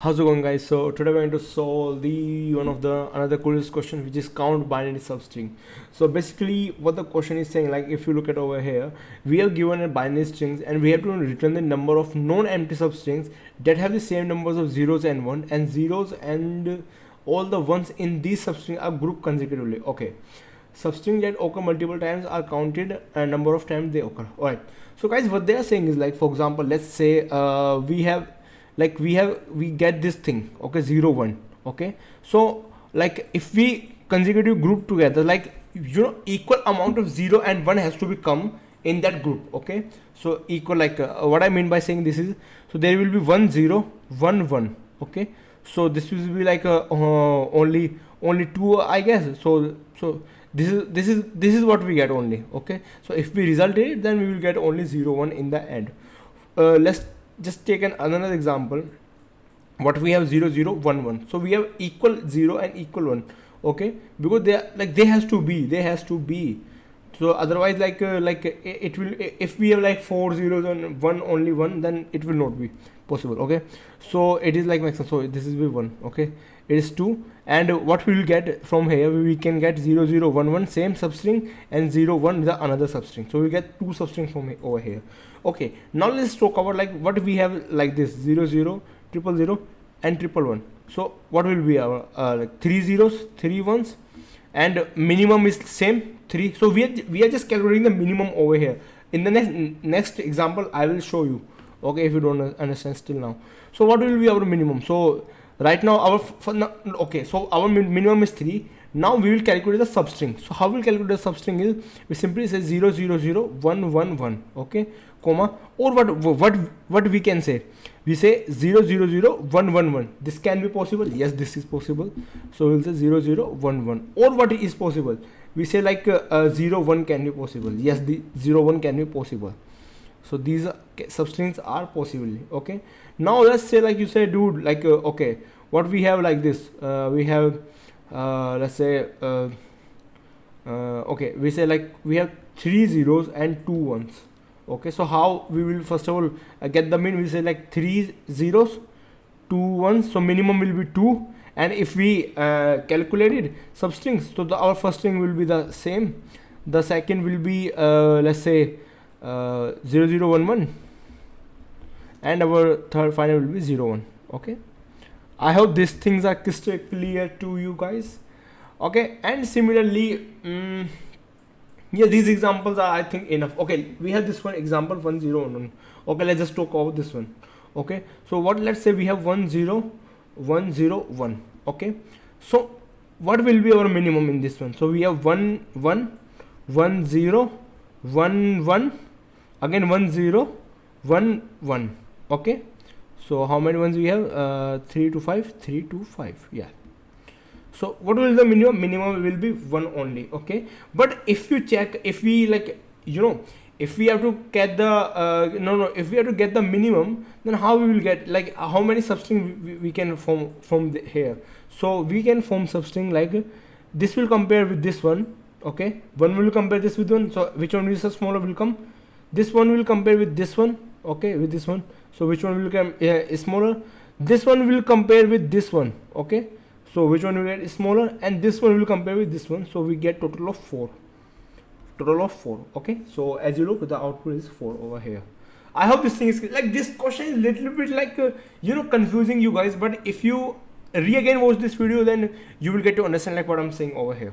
How's it going, guys? So today we're going to solve the one of the another curious question, which is count binary substring. So basically what the question is saying, like if you look at over here, we are given a binary strings and we have to return the number of non-empty substrings that have the same numbers of zeros and one, and zeros and all the ones in these substrings are grouped consecutively. Okay, substrings that occur multiple times are counted a number of times they occur. All right, so guys, what they are saying is, like, for example, let's say we get this thing, okay, 0 1. Okay, so like if we consecutive group together, like, equal amount of 0 and 1 has to become in that group. Okay, so equal, like, what I mean by saying this is, so there will be 1 0 1 1. Okay, so this will be like only two, I guess. So this is what we get only. Okay, so if we result it, then we will get only 0 1 in the end. Let's just take another example. What we have, 0 0 1 1, so we have equal 0 and equal 1. Okay, because they are, like, they has to be. So otherwise, it will, if we have like 4 zeros and one only one, then it will not be possible. Okay, so it is like maximum, so this is be 1. Okay, it is 2, and what we will get from here, we can get 0 0 1 1 same substring, and 0 1 the another substring, so we get two substrings from over here. Okay, now let's talk about like what we have, like this 0 0 triple 0 and triple 1. So what will be our like 3 zeros 3 ones, and minimum is same 3. So we are just calculating the minimum over here. In the next example I will show you. Okay, if you don't understand still now, so what will be our minimum? So right now okay, so our minimum is 3. Now we will calculate the substring. So how we will calculate the substring is, we simply say 0 0 0 1 1 1. Okay, comma, or what we can say, we say 0 0 0 1 1 1. This can be possible. Yes, this is possible. So we'll say 0 0 1 1. Or what is possible, we say like 0 1 can be possible. Yes, the 0 1 can be possible. So these substrings are possible. Okay, now let's say, like, you say, dude, like, okay, what we have, like this, we have let's say okay, we say like we have 3 zeros and 2 ones. Okay, so how we will first of all get the mean? We say like 3 zeros 2 ones, so minimum will be 2. And if we calculated substrings, so our first string will be the same, the second will be let's say 0 0 1 1, and our third final will be 0 1. Okay, I hope these things are crystal clear to you guys. Okay, and similarly, yeah, these examples are, I think, enough. Okay, we have this one example 1 0 1 1. Okay, let's just talk about this one. Okay, so what, let's say we have 1 0 1 0 1. Okay, so what will be our minimum in this one? So we have 1 1 1 0 1 1, again 1 0 1 1. Okay, so how many ones we have? 3 to 5 3 to 5. Yeah, so what will the minimum will be 1 only. Okay, but if you check, if we, like, if we have to get the if we have to get the minimum, then how we will get, like, how many substring we can form from here? So we can form substring like this will compare with this one. Okay, one will compare this with one, so which one is the smaller will come? This one will compare with this one. Okay, with this one, so which one will come smaller? This one will compare with this one. Okay, so which one will get smaller? And this one will compare with this one, so we get total of 4. Okay, so as you look, the output is 4 over here. I hope this thing is, like, this question is little bit like confusing you guys, but if you again watch this video, then you will get to understand like what I'm saying over here.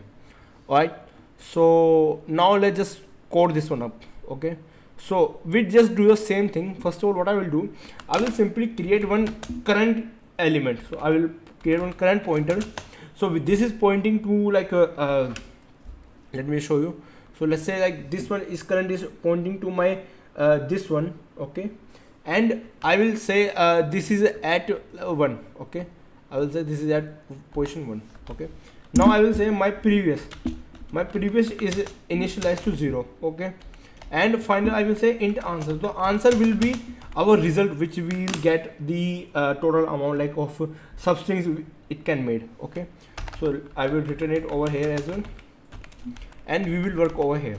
All right, so now let's just code this one up. Okay, so we just do the same thing. First of all, what I will do, I will simply create one current element. So I will create one current pointer. So this is pointing to like a let me show you. So let's say like this one is current is pointing to my this one. Okay, and I will say this is at 1. Okay, I will say this is at position 1. Okay, now I will say my previous is initialized to 0. Okay, and finally I will say int answer. So answer will be our result, which we will get the total amount, like, of substrings it can made. Okay, so I will return it over here as well, and we will work over here.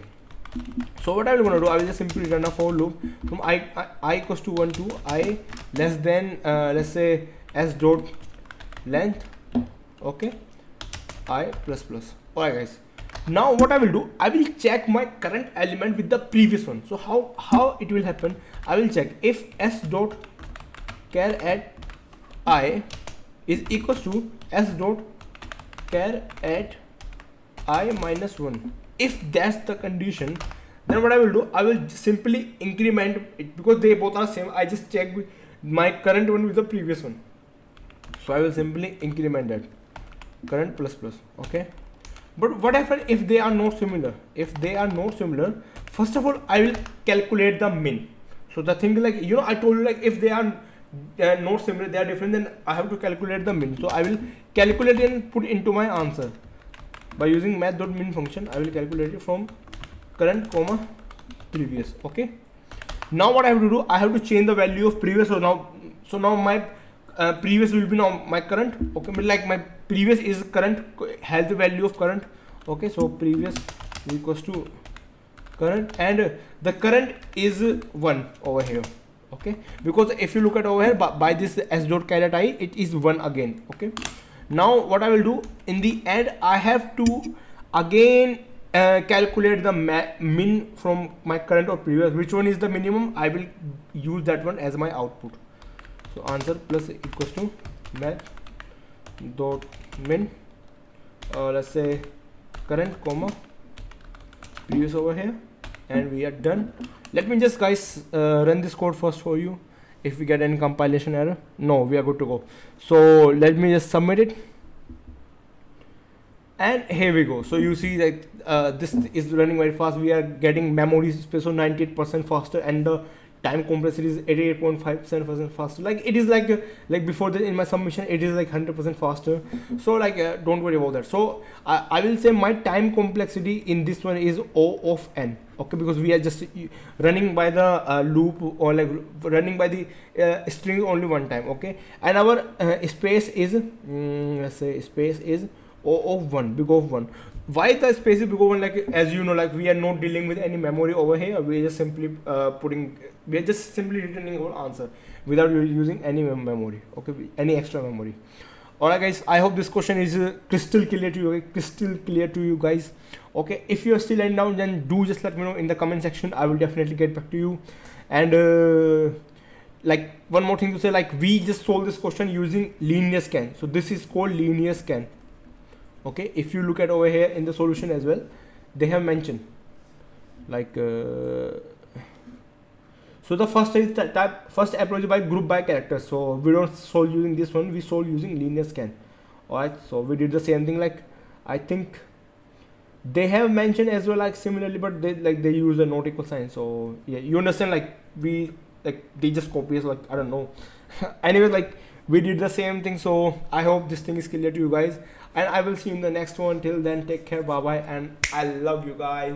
So what I will gonna do, I will just simply run a for loop from I equals to 1 to I less than let's say s dot length, okay, I plus plus. Alright guys, now what I will do, I will check my current element with the previous one. So how it will happen, I will check if s dot char at I is equals to s dot char at I minus 1. If that's the condition, then what I will do, I will simply increment it, because they both are same. I just check with my current one with the previous one. So I will simply increment that current plus plus, okay. But what happens if they are not similar? If they are not similar, first of all I will calculate the min. So the thing is, like, you know, I told you, like, if they are not similar, they are different, then I have to calculate the min. So I will calculate and put into my answer by using math.min function. I will calculate it from current comma previous, okay. Now what I have to do, I have to change the value of previous. So now my previous will be now my current, okay, but like my previous is current, has the value of current, okay. So previous equals to current, and the current is 1 over here, okay, because if you look at over here, by this s dot char at I, it is 1 again, okay. Now what I will do, in the end I have to again calculate the min from my current or previous. Which one is the minimum, I will use that one as my output. So answer plus equals to math dot min, let's say current comma previous over here, and we are done. Let me just, guys, run this code first for you. If we get any compilation error, no, we are good to go. So let me just submit it, and here we go. So you see that this is running very fast. We are getting memory space so 98% faster, and the time compressor is 88.5% faster. Like it is like before that in my submission, it is like 100% faster. So like don't worry about that. So I will say my time complexity in this one is O of n, okay, because we are just running by the loop, or like running by the string only one time, okay. And our space is let's say space is O of 1, big O of 1. Why the space is big O of 1? Like, as you know, like we are not dealing with any memory over here. We are just simply we are just simply returning our answer without using any memory, okay, any extra memory. Alright guys, I hope this question is crystal clear to you, okay? Crystal clear to you guys, okay. If you are still lying down, then do just let me know in the comment section. I will definitely get back to you. And like one more thing to say, like we just solved this question using linear scan. So this is called linear scan, okay. If you look at over here in the solution as well, they have mentioned like so the first is first approach by group by characters. So we don't solve using this one, we solve using linear scan. Alright, so we did the same thing. Like I think they have mentioned as well, like similarly, but they use a not equal sign. So yeah, you understand, like we they just copy us, like I don't know. Anyway, like we did the same thing. So I hope this thing is clear to you guys, and I will see you in the next one. Till then, take care, bye bye, and I love you guys.